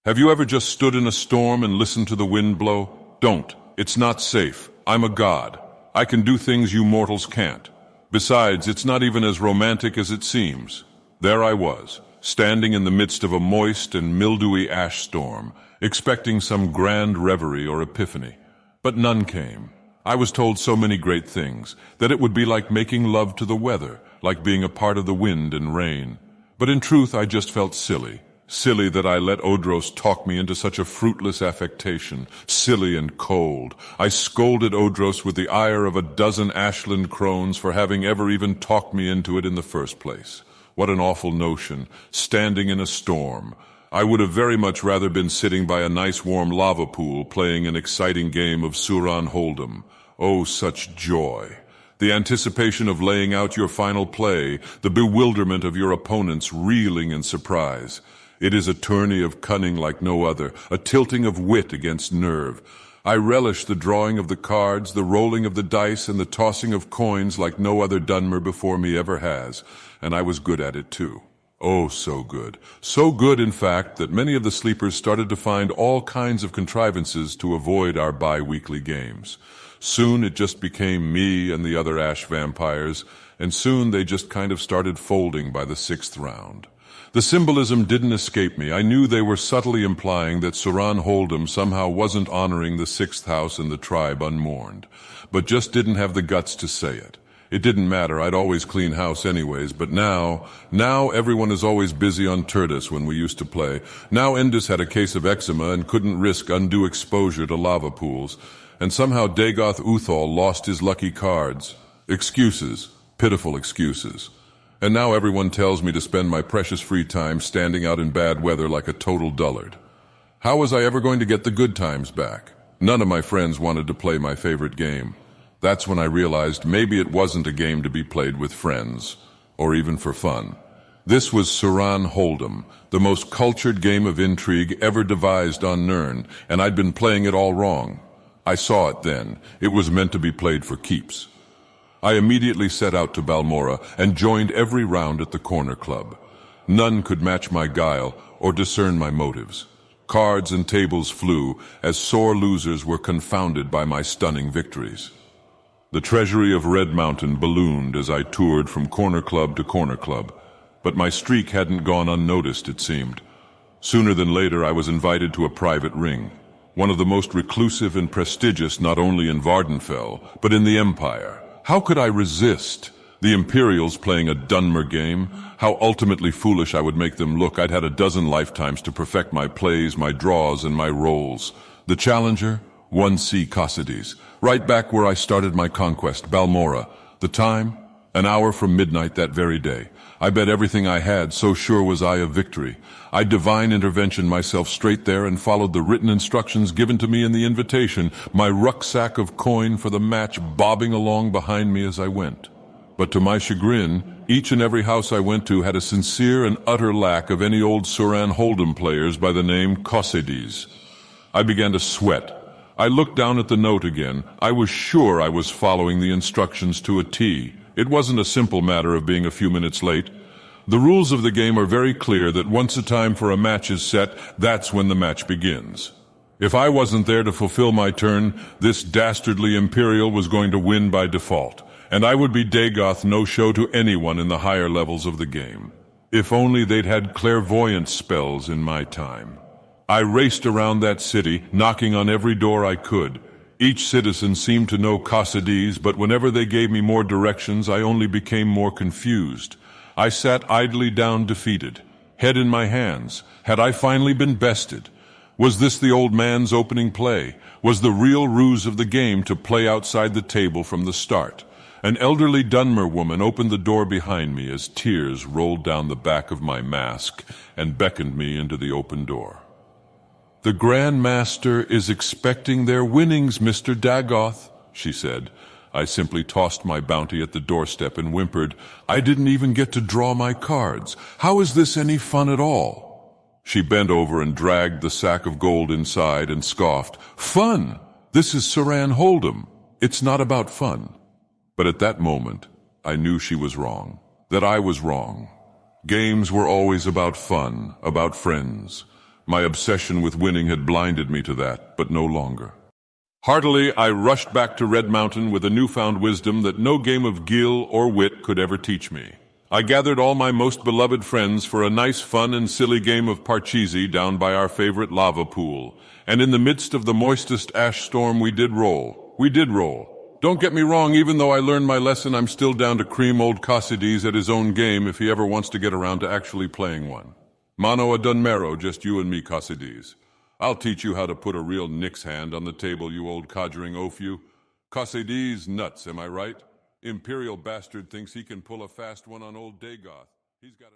Have you ever just stood in a storm and listened to the wind blow? Don't. It's not safe. I'm a god. I can do things you mortals can't. Besides, it's not even as romantic as it seems. There I was, standing in the midst of a moist and mildewy ash storm, expecting some grand reverie or epiphany. But none came. I was told so many great things, that it would be like making love to the weather, like being a part of the wind and rain. But in truth, I just felt silly. Silly that I let Odros talk me into such a fruitless affectation, silly and cold. I scolded Odros with the ire of a dozen ashland crones for having ever even talked me into it in the first place. What an awful notion, standing in a storm. I would have very much rather been sitting by a nice warm lava pool playing an exciting game of Suran Holdem. Oh, such joy! The anticipation of laying out your final play, the bewilderment of your opponents reeling in surprise. It is a tourney of cunning like no other, a tilting of wit against nerve. I relish the drawing of the cards, the rolling of the dice, and the tossing of coins like no other Dunmer before me ever has, and I was good at it too. Oh, so good. So good, in fact, that many of the sleepers started to find all kinds of contrivances to avoid our bi-weekly games. Soon it just became me and the other ash vampires, and soon they just kind of started folding by the 6th round. The symbolism didn't escape me. I knew they were subtly implying that Suran Holdem somehow wasn't honoring the 6th house and the tribe unmourned, but just didn't have the guts to say it. It didn't matter, I'd always clean house anyways, but now everyone is always busy on Turdus when we used to play. Now Endus had a case of eczema and couldn't risk undue exposure to lava pools, and somehow Dagoth Ur lost his lucky cards. Excuses, pitiful excuses. And now everyone tells me to spend my precious free time standing out in bad weather like a total dullard. How was I ever going to get the good times back? None of my friends wanted to play my favorite game. That's when I realized maybe it wasn't a game to be played with friends, or even for fun. This was Suran Holdem, the most cultured game of intrigue ever devised on Nirn, and I'd been playing it all wrong. I saw it then. It was meant to be played for keeps. I immediately set out to Balmora and joined every round at the corner club. None could match my guile or discern my motives. Cards and tables flew as sore losers were confounded by my stunning victories. The treasury of Red Mountain ballooned as I toured from corner club to corner club, but my streak hadn't gone unnoticed, it seemed. Sooner than later I was invited to a private ring, one of the most reclusive and prestigious not only in Vardenfell, but in the Empire. How could I resist? The Imperials playing a Dunmer game? How ultimately foolish I would make them look. I'd had a dozen lifetimes to perfect my plays, my draws, and my rolls. The challenger? 1C Cossides. Right back where I started my conquest, Balmora. The time? An hour from midnight that very day. I bet everything I had, so sure was I of victory. I divine intervention myself straight there and followed the written instructions given to me in the invitation, my rucksack of coin for the match bobbing along behind me as I went. But to my chagrin, each and every house I went to had a sincere and utter lack of any old Suran Holdem players by the name Cossides. I began to sweat. I looked down at the note again. I was sure I was following the instructions to a T. It wasn't a simple matter of being a few minutes late. The rules of the game are very clear that once the time for a match is set, that's when the match begins. If I wasn't there to fulfill my turn, this dastardly Imperial was going to win by default, and I would be Dagoth no-show to anyone in the higher levels of the game. If only they'd had clairvoyance spells in my time. I raced around that city, knocking on every door I could. Each citizen seemed to know Cossides, but whenever they gave me more directions, I only became more confused. I sat idly down defeated, head in my hands. Had I finally been bested? Was this the old man's opening play? Was the real ruse of the game to play outside the table from the start? An elderly Dunmer woman opened the door behind me as tears rolled down the back of my mask and beckoned me into the open door. "The Grand Master is expecting their winnings, Mr. Dagoth," she said. I simply tossed my bounty at the doorstep and whimpered, "I didn't even get to draw my cards. How is this any fun at all?" She bent over and dragged the sack of gold inside and scoffed, "Fun! This is Suran Holdem. It's not about fun." But at that moment, I knew she was wrong, that I was wrong. Games were always about fun, about friends. My obsession with winning had blinded me to that, but no longer. Heartily, I rushed back to Red Mountain with a newfound wisdom that no game of gil or wit could ever teach me. I gathered all my most beloved friends for a nice, fun, and silly game of parcheesi down by our favorite lava pool, and in the midst of the moistest ash storm we did roll. We did roll. Don't get me wrong, even though I learned my lesson, I'm still down to cream old Casides at his own game if he ever wants to get around to actually playing one. Mano a Dunmero, just you and me, Casides. I'll teach you how to put a real Knick's hand on the table, you old codgering oaf you. Casides nuts, am I right? Imperial bastard thinks he can pull a fast one on old Dagoth. He's got a...